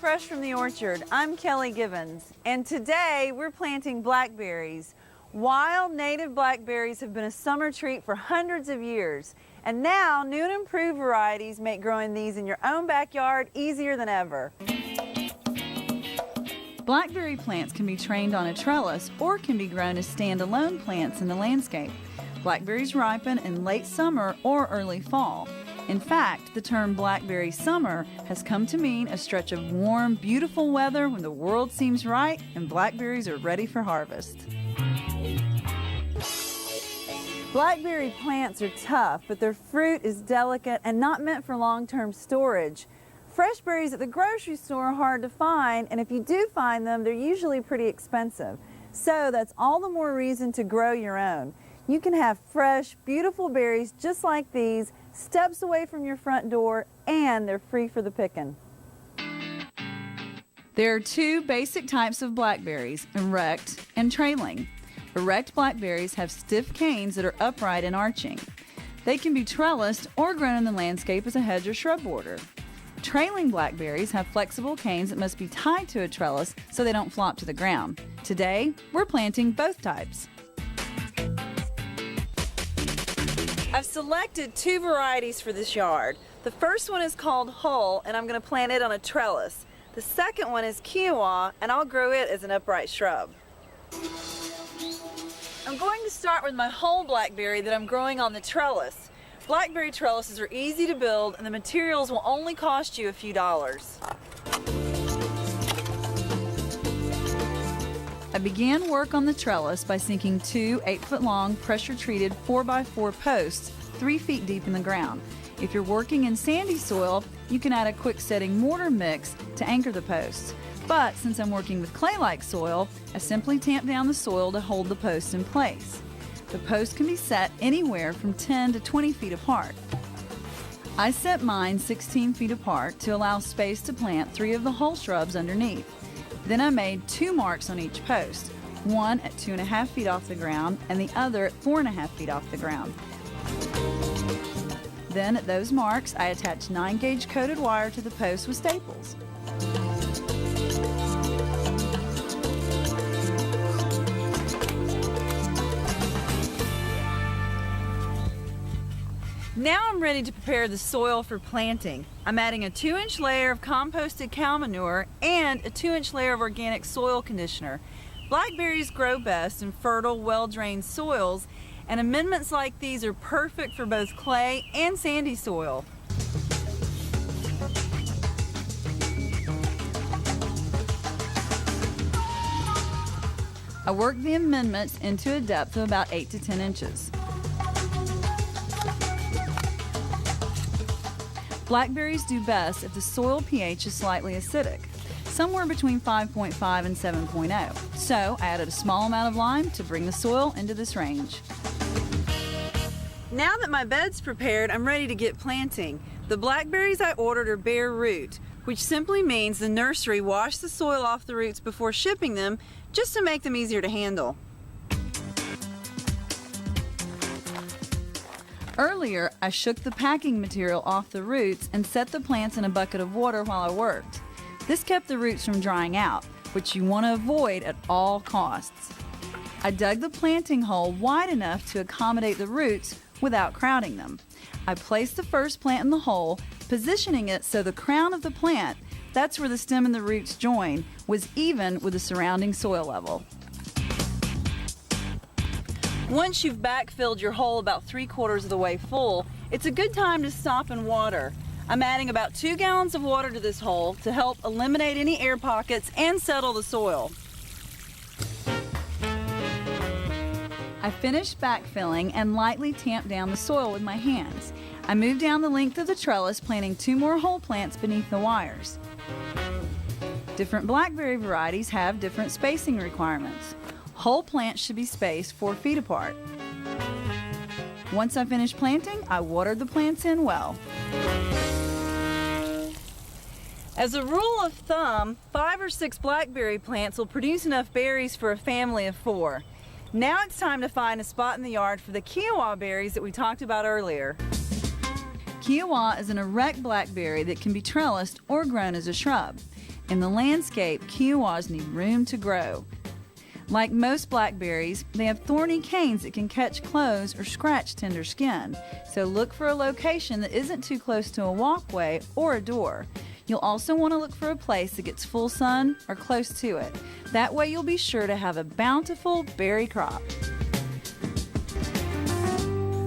fresh from the orchard. I'm Kelly Givens, and today we're planting blackberries. Wild native blackberries have been a summer treat for hundreds of years, and now new and improved varieties make growing these in your own backyard easier than ever. Blackberry plants can be trained on a trellis or can be grown as standalone plants in the landscape. Blackberries ripen in late summer or early fall. In fact, the term blackberry summer has come to mean a stretch of warm, beautiful weather when the world seems right and blackberries are ready for harvest. Blackberry plants are tough, but their fruit is delicate and not meant for long-term storage. Fresh berries at the grocery store are hard to find, and if you do find them, they're usually pretty expensive. So that's all the more reason to grow your own. You can have fresh, beautiful berries just like these, steps away from your front door, and they're free for the picking. There are two basic types of blackberries, erect and trailing. Erect blackberries have stiff canes that are upright and arching. They can be trellised or grown in the landscape as a hedge or shrub border. Trailing blackberries have flexible canes that must be tied to a trellis so they don't flop to the ground. Today, we're planting both types. I've selected two varieties for this yard. The first one is called Hull, and I'm going to plant it on a trellis. The second one is Kiowa, and I'll grow it as an upright shrub. I'm going to start with my Hull blackberry that I'm growing on the trellis. Blackberry trellises are easy to build, and the materials will only cost you a few dollars. I began work on the trellis by sinking two 8-foot-long pressure-treated 4x4 posts 3 feet deep in the ground. If you're working in sandy soil, you can add a quick-setting mortar mix to anchor the posts. But since I'm working with clay-like soil, I simply tamp down the soil to hold the posts in place. The posts can be set anywhere from 10 to 20 feet apart. I set mine 16 feet apart to allow space to plant 3 of the Hull shrubs underneath. Then I made 2 marks on each post, one at 2.5 feet off the ground and the other at 4.5 feet off the ground. Then at those marks, I attached 9-gauge coated wire to the post with staples. Now I'm ready to prepare the soil for planting. I'm adding a 2-inch layer of composted cow manure and a 2-inch layer of organic soil conditioner. Blackberries grow best in fertile, well-drained soils, and amendments like these are perfect for both clay and sandy soil. I work the amendments into a depth of about 8 to 10 inches. Blackberries do best if the soil pH is slightly acidic, somewhere between 5.5 and 7.0. So I added a small amount of lime to bring the soil into this range. Now that my bed's prepared, I'm ready to get planting. The blackberries I ordered are bare root, which simply means the nursery washed the soil off the roots before shipping them, just to make them easier to handle. Earlier, I shook the packing material off the roots and set the plants in a bucket of water while I worked. This kept the roots from drying out, which you want to avoid at all costs. I dug the planting hole wide enough to accommodate the roots without crowding them. I placed the first plant in the hole, positioning it so the crown of the plant, that's where the stem and the roots join, was even with the surrounding soil level. Once you've backfilled your hole about 3/4 of the way full, it's a good time to stop and water. I'm adding about 2 gallons of water to this hole to help eliminate any air pockets and settle the soil. I finished backfilling and lightly tamped down the soil with my hands. I moved down the length of the trellis, planting 2 more Hull plants beneath the wires. Different blackberry varieties have different spacing requirements. Hull plants should be spaced 4 feet apart. Once I finished planting, I watered the plants in well. As a rule of thumb, 5 or 6 blackberry plants will produce enough berries for a family of 4. Now it's time to find a spot in the yard for the Kiowa berries that we talked about earlier. Kiowa is an erect blackberry that can be trellised or grown as a shrub. In the landscape, Kiowas need room to grow. Like most blackberries, they have thorny canes that can catch clothes or scratch tender skin. So look for a location that isn't too close to a walkway or a door. You'll also want to look for a place that gets full sun or close to it. That way you'll be sure to have a bountiful berry crop.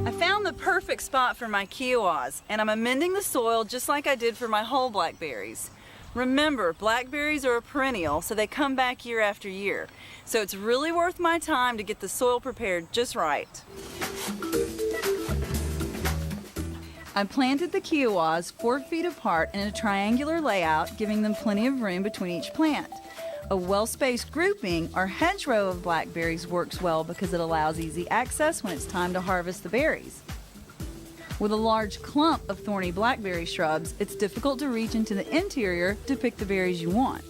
I found the perfect spot for my Kiowas, and I'm amending the soil just like I did for my whole blackberries. Remember, blackberries are a perennial, so they come back year after year. So it's really worth my time to get the soil prepared just right. I planted the Kiowas 4 feet apart in a triangular layout, giving them plenty of room between each plant. A well-spaced grouping or hedgerow of blackberries works well because it allows easy access when it's time to harvest the berries. With a large clump of thorny blackberry shrubs, it's difficult to reach into the interior to pick the berries you want.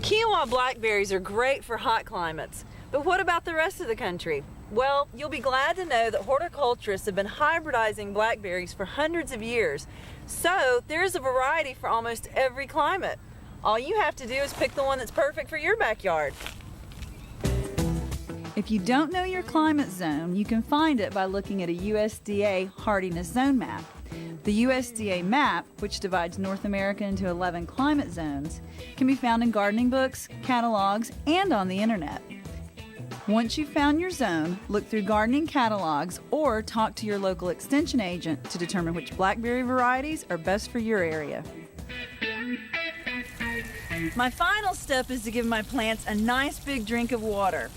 Kiowa blackberries are great for hot climates, but what about the rest of the country? Well, you'll be glad to know that horticulturists have been hybridizing blackberries for hundreds of years, so there's a variety for almost every climate. All you have to do is pick the one that's perfect for your backyard. If you don't know your climate zone, you can find it by looking at a USDA hardiness zone map. The USDA map, which divides North America into 11 climate zones, can be found in gardening books, catalogs, and on the internet. Once you've found your zone, look through gardening catalogs or talk to your local extension agent to determine which blackberry varieties are best for your area. My final step is to give my plants a nice big drink of water.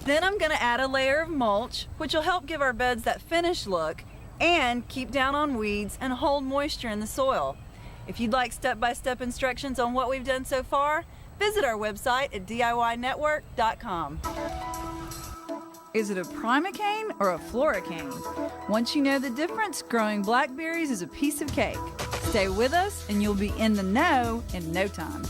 Then I'm going to add a layer of mulch, which will help give our beds that finished look and keep down on weeds and hold moisture in the soil. If you'd like step-by-step instructions on what we've done so far, visit our website at DIYnetwork.com. Is it a primocane or a floricane? Once you know the difference, growing blackberries is a piece of cake. Stay with us and you'll be in the know in no time.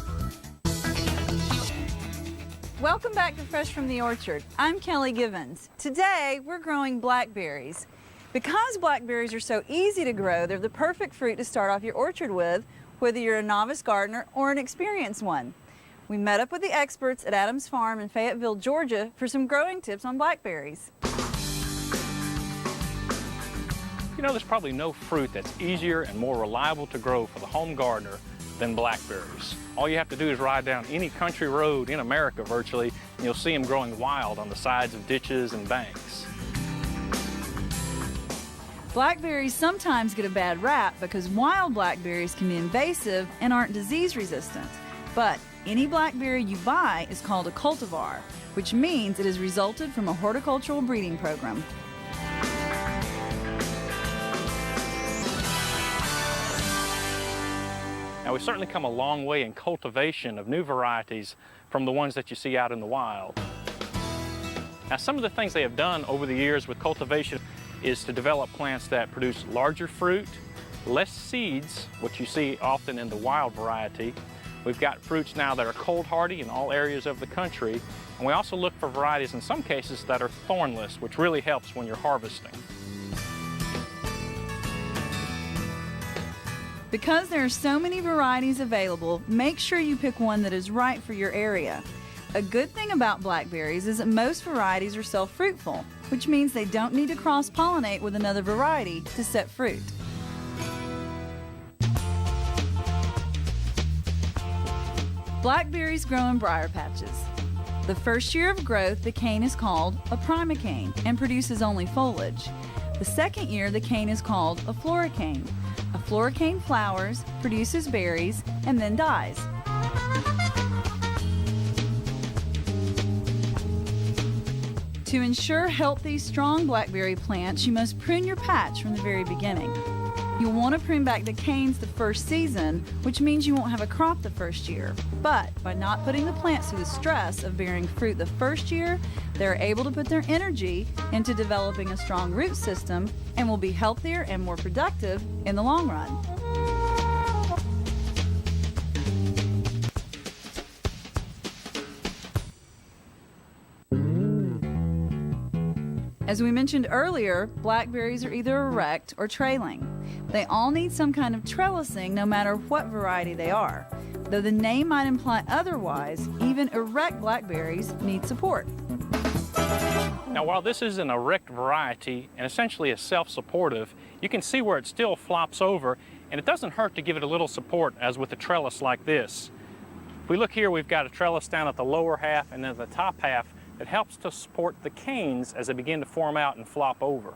Welcome back to Fresh from the Orchard. I'm Kelly Givens. Today, we're growing blackberries. Because blackberries are so easy to grow, they're the perfect fruit to start off your orchard with, whether you're a novice gardener or an experienced one. We met up with the experts at Adams Farm in Fayetteville, Georgia for some growing tips on blackberries. You know, there's probably no fruit that's easier and more reliable to grow for the home gardener than blackberries. All you have to do is ride down any country road in America virtually, and you'll see them growing wild on the sides of ditches and banks. Blackberries sometimes get a bad rap because wild blackberries can be invasive and aren't disease resistant. But any blackberry you buy is called a cultivar, which means it has resulted from a horticultural breeding program. Now, we've certainly come a long way in cultivation of new varieties from the ones that you see out in the wild. Now, some of the things they have done over the years with cultivation is to develop plants that produce larger fruit, less seeds, which you see often in the wild variety. We've got fruits now that are cold hardy in all areas of the country, and we also look for varieties in some cases that are thornless, which really helps when you're harvesting. Because there are so many varieties available, make sure you pick one that is right for your area. A good thing about blackberries is that most varieties are self-fruitful, which means they don't need to cross-pollinate with another variety to set fruit. Blackberries grow in briar patches. The first year of growth, the cane is called a primocane and produces only foliage. The second year, the cane is called a floricane. A floricane flowers, produces berries, and then dies. To ensure healthy, strong blackberry plants, you must prune your patch from the very beginning. You'll want to prune back the canes the first season, which means you won't have a crop the first year. But by not putting the plants through the stress of bearing fruit the first year, they're able to put their energy into developing a strong root system and will be healthier and more productive in the long run. As we mentioned earlier, blackberries are either erect or trailing. They all need some kind of trellising no matter what variety they are. Though the name might imply otherwise, even erect blackberries need support. Now, while this is an erect variety and essentially is self-supportive, you can see where it still flops over, and it doesn't hurt to give it a little support, as with a trellis like this. If we look here, we've got a trellis down at the lower half and then the top half that helps to support the canes as they begin to form out and flop over.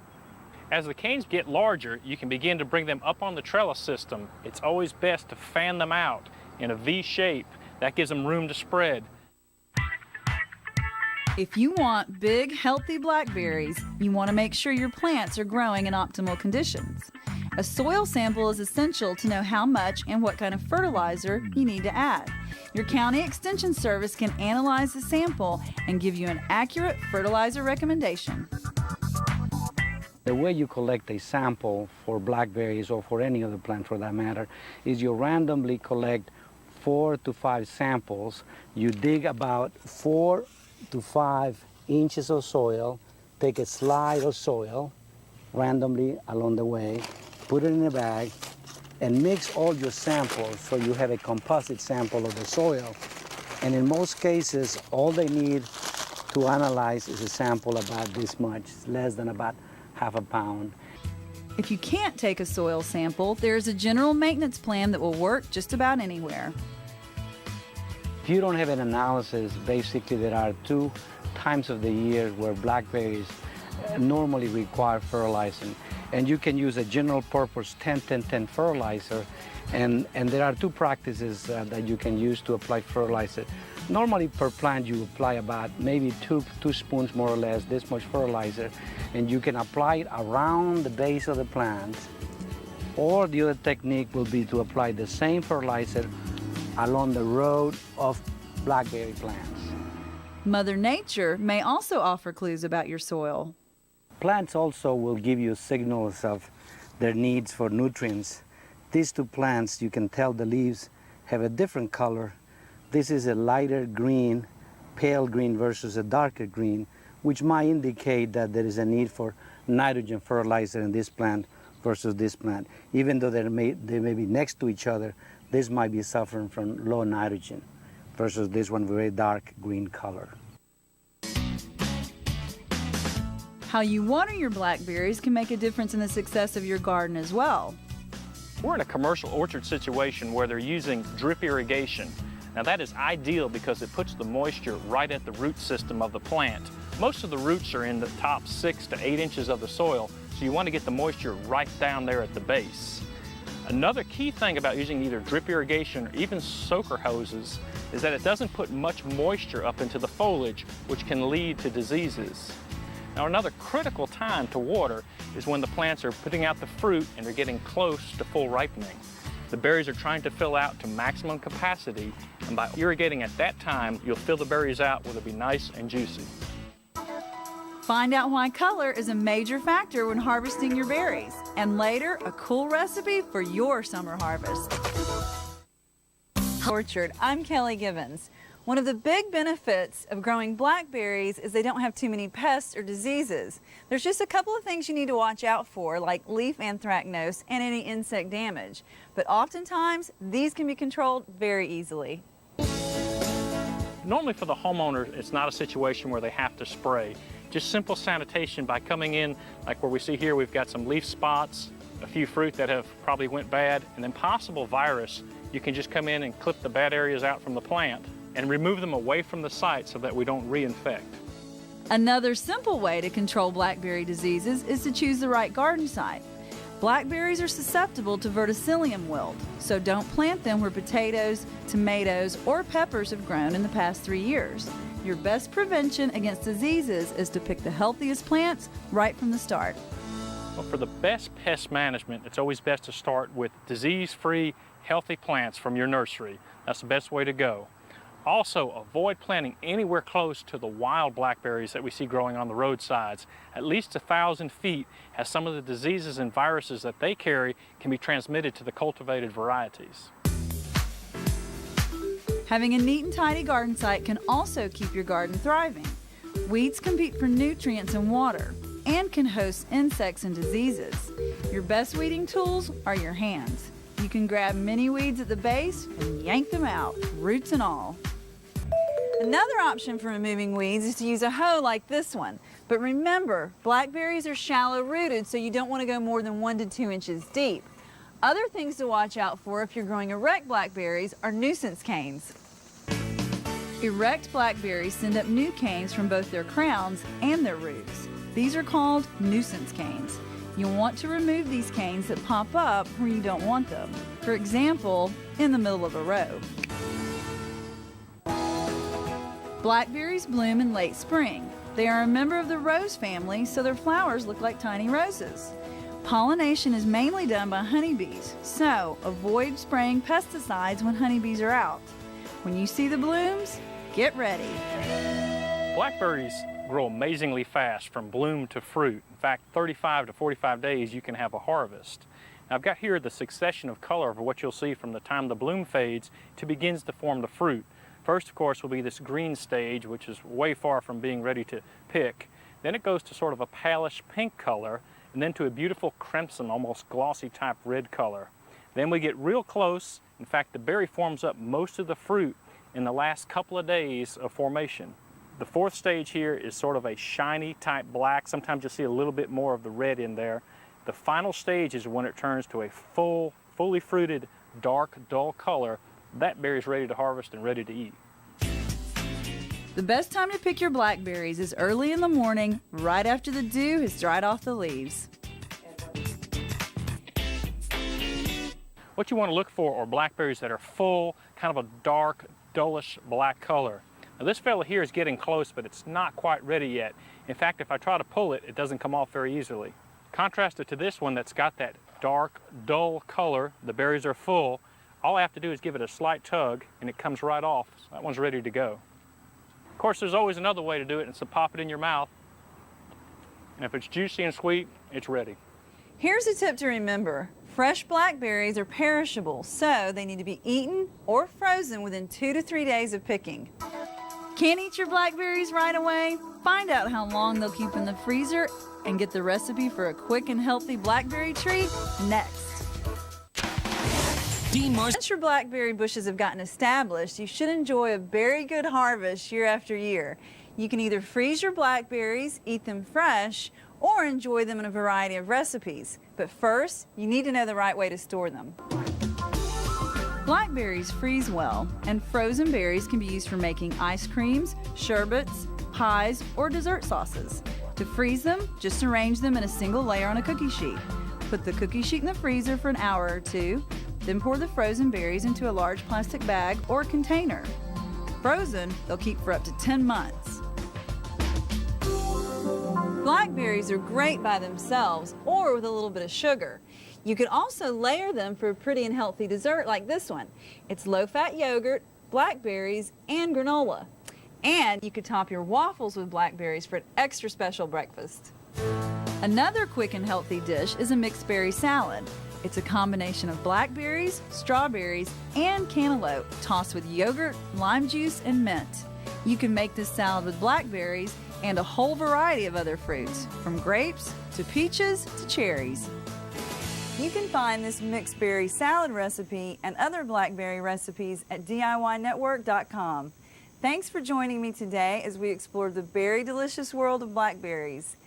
As the canes get larger, you can begin to bring them up on the trellis system. It's always best to fan them out in a V shape. That gives them room to spread. If you want big, healthy blackberries, you want to make sure your plants are growing in optimal conditions. A soil sample is essential to know how much and what kind of fertilizer you need to add. Your county extension service can analyze the sample and give you an accurate fertilizer recommendation. The way you collect a sample for blackberries or for any other plant for that matter is you randomly collect 4 to 5 samples. You dig about 4 to 5 inches of soil, take a slide of soil randomly along the way, put it in a bag, and mix all your samples so you have a composite sample of the soil. And in most cases, all they need to analyze is a sample about this much, less than about half a pound. If you can't take a soil sample, there's a general maintenance plan that will work just about anywhere. If you don't have an analysis, basically there are 2 times of the year where blackberries normally require fertilizing. And you can use a general purpose 10-10-10 fertilizer, and there are 2 practices that you can use to apply fertilizer. Normally per plant you apply about maybe 2 spoons more or less, this much fertilizer, and you can apply it around the base of the plant. Or the other technique will be to apply the same fertilizer along the road of blackberry plants. Mother Nature may also offer clues about your soil. Plants also will give you signals of their needs for nutrients. These 2 plants, you can tell the leaves have a different color. This is a lighter green, pale green versus a darker green, which might indicate that there is a need for nitrogen fertilizer in this plant versus this plant. Even though they may be next to each other, this might be suffering from low nitrogen versus this one very dark green color. How you water your blackberries can make a difference in the success of your garden as well. We're in a commercial orchard situation where they're using drip irrigation. Now that is ideal because it puts the moisture right at the root system of the plant. Most of the roots are in the top 6 to 8 inches of the soil, so you want to get the moisture right down there at the base. Another key thing about using either drip irrigation or even soaker hoses is that it doesn't put much moisture up into the foliage, which can lead to diseases. Now another critical time to water is when the plants are putting out the fruit and they're getting close to full ripening. The berries are trying to fill out to maximum capacity, and by irrigating at that time, you'll fill the berries out where they'll be nice and juicy. Find out why color is a major factor when harvesting your berries, and later, a cool recipe for your summer harvest. Orchard, I'm Kelly Gibbons. One of the big benefits of growing blackberries is they don't have too many pests or diseases. There's just a couple of things you need to watch out for, like leaf anthracnose and any insect damage. But oftentimes, these can be controlled very easily. Normally for the homeowner, it's not a situation where they have to spray. Just simple sanitation by coming in, like where we see here, we've got some leaf spots, a few fruit that have probably went bad, and then possible virus. You can just come in and clip the bad areas out from the plant and remove them away from the site so that we don't reinfect. Another simple way to control blackberry diseases is to choose the right garden site. Blackberries are susceptible to verticillium wilt, so don't plant them where potatoes, tomatoes, or peppers have grown in the past 3 years. Your best prevention against diseases is to pick the healthiest plants right from the start. Well, for the best pest management, it's always best to start with disease-free, healthy plants from your nursery. That's the best way to go. Also, avoid planting anywhere close to the wild blackberries that we see growing on the roadsides. At least 1,000 feet, as some of the diseases and viruses that they carry can be transmitted to the cultivated varieties. Having a neat and tidy garden site can also keep your garden thriving. Weeds compete for nutrients and water. and can host insects and diseases. Your best weeding tools are your hands. You can grab mini weeds at the base and yank them out, roots and all. Another option for removing weeds is to use a hoe like this one. But remember, blackberries are shallow rooted, so you don't want to go more than 1 to 2 inches deep. Other things to watch out for if you're growing erect blackberries are nuisance canes. Erect blackberries send up new canes from both their crowns and their roots. These are called nuisance canes. You'll want to remove these canes that pop up where you don't want them. For example, in the middle of a row. Blackberries bloom in late spring. They are a member of the rose family, so their flowers look like tiny roses. Pollination is mainly done by honeybees, so avoid spraying pesticides when honeybees are out. When you see the blooms, get ready. Blackberries grow amazingly fast from bloom to fruit. In fact, 35 to 45 days you can have a harvest. Now, I've got here the succession of color of what you'll see from the time the bloom fades to begins to form the fruit. First, of course, will be this green stage, which is way far from being ready to pick. Then it goes to sort of a palish pink color, and then to a beautiful crimson, almost glossy type red color. Then we get real close. In fact, the berry forms up most of the fruit in the last couple of days of formation. The fourth stage here is sort of a shiny type black. Sometimes you'll see a little bit more of the red in there. The final stage is when it turns to a fully fruited, dark, dull color. That berry is ready to harvest and ready to eat. The best time to pick your blackberries is early in the morning, right after the dew has dried off the leaves. What you want to look for are blackberries that are full, kind of a dark, dullish black color. Now this fella here is getting close, but it's not quite ready yet. In fact, if I try to pull it, it doesn't come off very easily. Contrast it to this one that's got that dark, dull color. The berries are full. All I have to do is give it a slight tug, and it comes right off. So that one's ready to go. Of course, there's always another way to do it, and it's to pop it in your mouth. And if it's juicy and sweet, it's ready. Here's a tip to remember. Fresh blackberries are perishable, so they need to be eaten or frozen within 2 to 3 days of picking. Can't eat your blackberries right away? Find out how long they'll keep in the freezer and get the recipe for a quick and healthy blackberry treat next. Once your blackberry bushes have gotten established, you should enjoy a very good harvest year after year. You can either freeze your blackberries, eat them fresh, or enjoy them in a variety of recipes. But first, you need to know the right way to store them. Blackberries freeze well, and frozen berries can be used for making ice creams, sherbets, pies, or dessert sauces. To freeze them, just arrange them in a single layer on a cookie sheet. Put the cookie sheet in the freezer for an hour or two, then pour the frozen berries into a large plastic bag or container. Frozen, they'll keep for up to 10 months. Blackberries are great by themselves or with a little bit of sugar. You can also layer them for a pretty and healthy dessert like this one. It's low-fat yogurt, blackberries, and granola. And you could top your waffles with blackberries for an extra special breakfast. Another quick and healthy dish is a mixed berry salad. It's a combination of blackberries, strawberries, and cantaloupe tossed with yogurt, lime juice, and mint. You can make this salad with blackberries and a whole variety of other fruits, from grapes to peaches to cherries. You can find this mixed berry salad recipe and other blackberry recipes at DIYnetwork.com. Thanks for joining me today as we explored the very delicious world of blackberries.